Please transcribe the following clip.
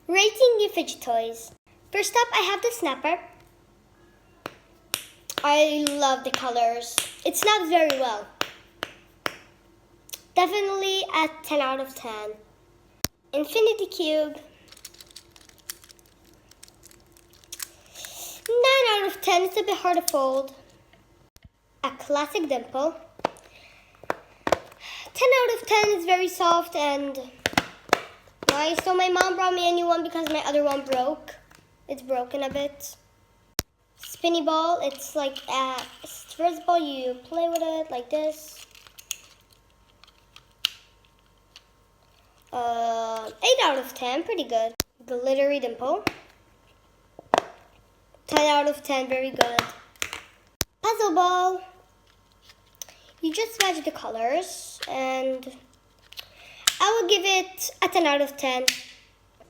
Rating new fidget toys. First up, I have the snapper. I love the colors. It snaps very well. Definitely a 10 out of 10. Infinity cube. 9 out of 10. It's a bit hard to fold. A classic dimple. 10 out of 10. It's very soft and nice. So my mom brought me a new one because my other one broke. It's broken a bit. Spinny ball. It's like a sports ball. You play with it like this. 8 out of 10. Pretty good. Glittery dimple. 10 out of 10. Very good. Puzzle ball. You just match the colors and I will give it a 10 out of 10.